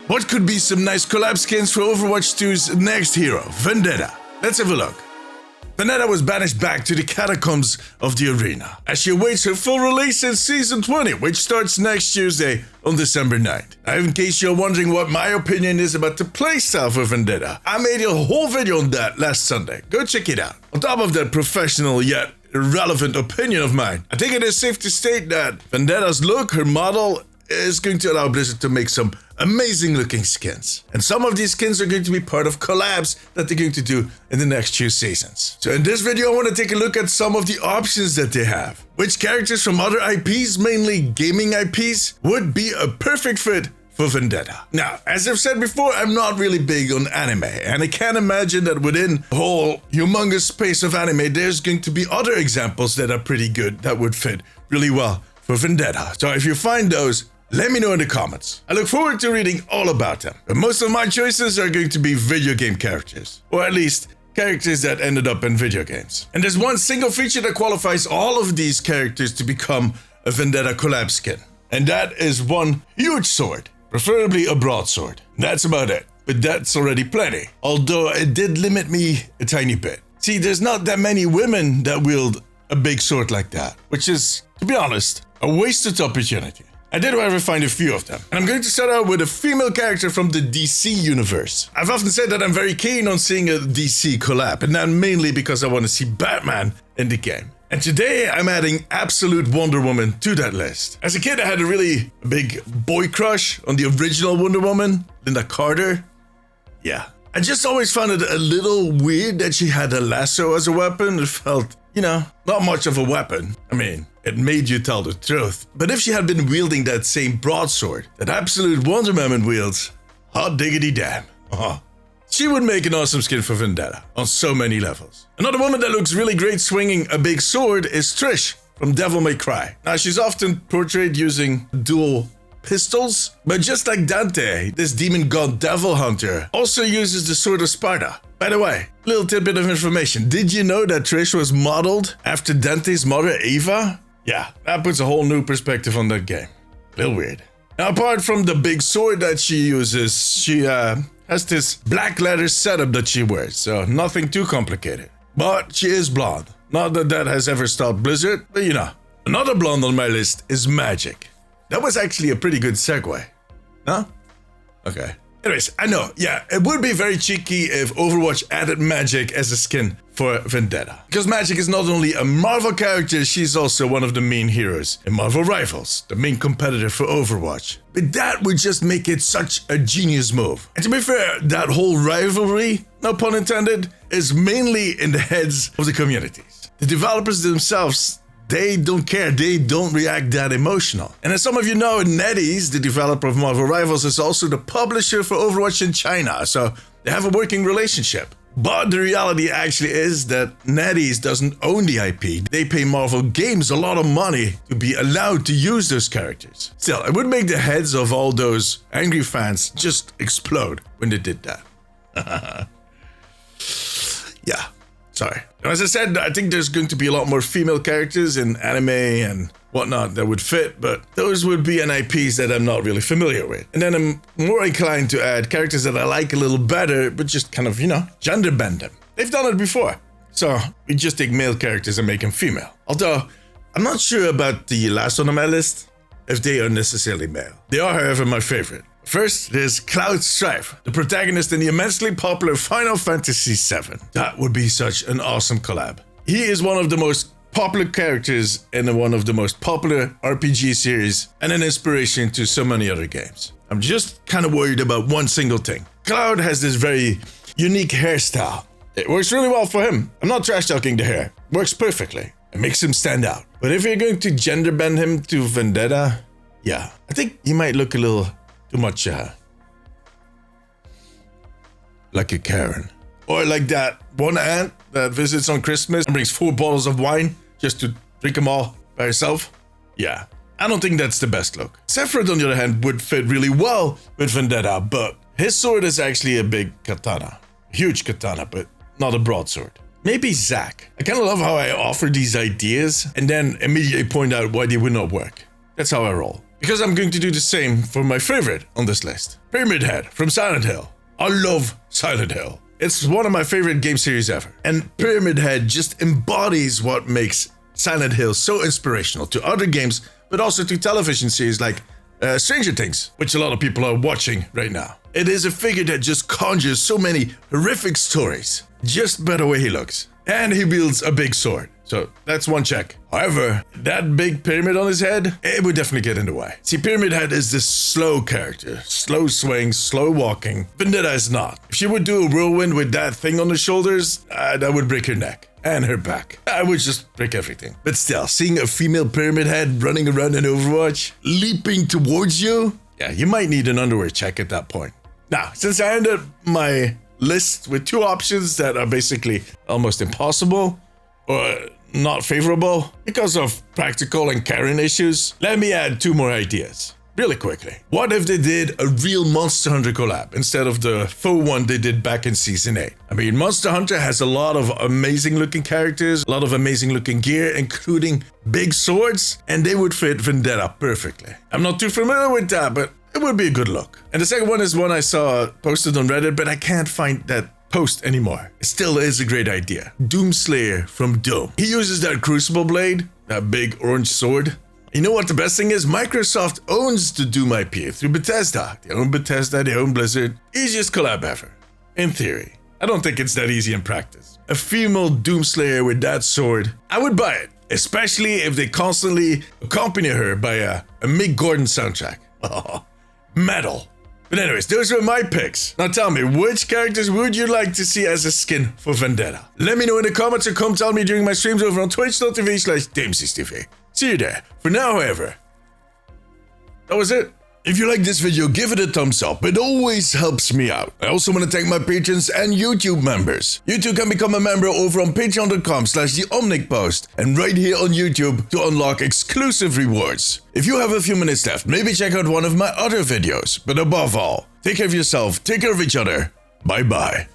What could be some nice collab skins for Overwatch 2's next hero, Vendetta? Let's have a look. Vendetta was banished back to the catacombs of the arena as she awaits her full release in Season 20, which starts next Tuesday on December 9th. Now, in case you're wondering what my opinion is about the playstyle for Vendetta, I made a whole video on that last Sunday. Go check it out. On top of that professional yet irrelevant opinion of mine, I think it is safe to state that Vendetta's look, her model, is going to allow Blizzard to make some amazing looking skins. And some of these skins are going to be part of collabs that they're going to do in the next few seasons. So in this video, I want to take a look at some of the options that they have. Which characters from other IPs, mainly gaming IPs, would be a perfect fit for Vendetta. Now, as I've said before, I'm not really big on anime, and I can't imagine that within the whole humongous space of anime, there's going to be other examples that are pretty good that would fit really well for Vendetta. So if you find those, let me know in the comments. I look forward to reading all about them. But most of my choices are going to be video game characters. Or at least, characters that ended up in video games. And there's one single feature that qualifies all of these characters to become a Vendetta collab skin. And that is one huge sword. Preferably a broadsword. That's about it. But that's already plenty. Although it did limit me a tiny bit. See, there's not that many women that wield a big sword like that. Which is, to be honest, a wasted opportunity. I did, however, find a few of them. And I'm going to start out with a female character from the DC universe. I've often said that I'm very keen on seeing a DC collab, and that mainly because I want to see Batman in the game. And today, I'm adding Absolute Wonder Woman to that list. As a kid, I had a really big boy crush on the original Wonder Woman, Linda Carter. Yeah. I just always found it a little weird that she had a lasso as a weapon. It felt, not much of a weapon. I mean, it made you tell the truth. But if she had been wielding that same broadsword that Absolute Wonder Woman wields, hot diggity damn. She would make an awesome skin for Vendetta on so many levels. Another woman that looks really great swinging a big sword is Trish from Devil May Cry. Now, she's often portrayed using dual pistols, but just like Dante, this demon god devil hunter also uses the Sword of Sparta. By the way, little tidbit of information. Did you know that Trish was modeled after Dante's mother, Eva? Yeah, that puts a whole new perspective on that game. A little weird. Now, apart from the big sword that she uses, she has this black leather setup that she wears, so nothing too complicated. But she is blonde. Not that that has ever stopped Blizzard, but Another blonde on my list is Magic. That was actually a pretty good segue. Huh? Okay. Anyways, I know, it would be very cheeky if Overwatch added Magic as a skin for Vendetta. Because Magic is not only a Marvel character, she's also one of the main heroes in Marvel Rivals, the main competitor for Overwatch. But that would just make it such a genius move. And to be fair, that whole rivalry, no pun intended, is mainly in the heads of the communities. The developers themselves, they don't care, they don't react that emotional. And as some of you know, NetEase, the developer of Marvel Rivals, is also the publisher for Overwatch in China, so they have a working relationship. But the reality actually is that NetEase doesn't own the IP. They pay Marvel Games a lot of money to be allowed to use those characters. Still, it would make the heads of all those angry fans just explode when they did that. Yeah. Sorry. As I said, I think there's going to be a lot more female characters in anime and whatnot that would fit, but those would be IPs that I'm not really familiar with. And then I'm more inclined to add characters that I like a little better, but just kind of, gender bend them. They've done it before. So we just take male characters and make them female. Although, I'm not sure about the last one on my list, if they are necessarily male. They are, however, my favorite. First, there's Cloud Strife, the protagonist in the immensely popular Final Fantasy VII. That would be such an awesome collab. He is one of the most popular characters in one of the most popular RPG series and an inspiration to so many other games. I'm just kind of worried about one single thing. Cloud has this very unique hairstyle. It works really well for him. I'm not trash talking the hair. It works perfectly. It makes him stand out. But if you're going to gender bend him to Vendetta, I think he might look a little too much, like a Karen. Or like that one aunt that visits on Christmas and brings 4 bottles of wine just to drink them all by herself. Yeah, I don't think that's the best look. Sephiroth, on the other hand, would fit really well with Vendetta, but his sword is actually a big katana. A huge katana, but not a broadsword. Maybe Zack. I kind of love how I offer these ideas and then immediately point out why they would not work. That's how I roll. Because I'm going to do the same for my favorite on this list, Pyramid Head from Silent Hill. I love Silent Hill. It's one of my favorite game series ever. And Pyramid Head just embodies what makes Silent Hill so inspirational to other games, but also to television series like Stranger Things, which a lot of people are watching right now. It is a figure that just conjures so many horrific stories, just by the way he looks. And he wields a big sword, so that's one check. However, that big pyramid on his head, it would definitely get in the way. See, Pyramid Head is this slow character, slow swing, slow walking. Vendetta is not. If she would do a whirlwind with that thing on her shoulders, that would break her neck. And her back. I would just break everything. But still, seeing a female Pyramid Head running around in Overwatch, leaping towards you, yeah, you might need an underwear check at that point. Now, since I ended my list with two options that are basically almost impossible or not favorable because of practical and carrying issues, let me add two more ideas. Really quickly. What if they did a real Monster Hunter collab instead of the faux one they did back in Season 8? I mean, Monster Hunter has a lot of amazing looking characters, a lot of amazing looking gear, including big swords, and they would fit Vendetta perfectly. I'm not too familiar with that, but it would be a good look. And the second one is one I saw posted on Reddit, but I can't find that post anymore. It still is a great idea. Doomslayer from Doom. He uses that crucible blade, that big orange sword. You know what the best thing is? Microsoft owns the Doom IP through Bethesda. They own Bethesda, they own Blizzard. Easiest collab ever. In theory. I don't think it's that easy in practice. A female Doomslayer with that sword, I would buy it. Especially if they constantly accompany her by a Mick Gordon soundtrack. Oh, metal. But anyways, those were my picks. Now tell me, which characters would you like to see as a skin for Vendetta? Let me know in the comments or come tell me during my streams over on twitch.tv/DeemziesTV. See you there. For now, however, that was it. If you like this video, give it a thumbs up. It always helps me out. I also want to thank my patrons and YouTube members. You too can become a member over on patreon.com/theomnicpost and right here on YouTube to unlock exclusive rewards. If you have a few minutes left, maybe check out one of my other videos. But above all, take care of yourself, take care of each other. Bye bye.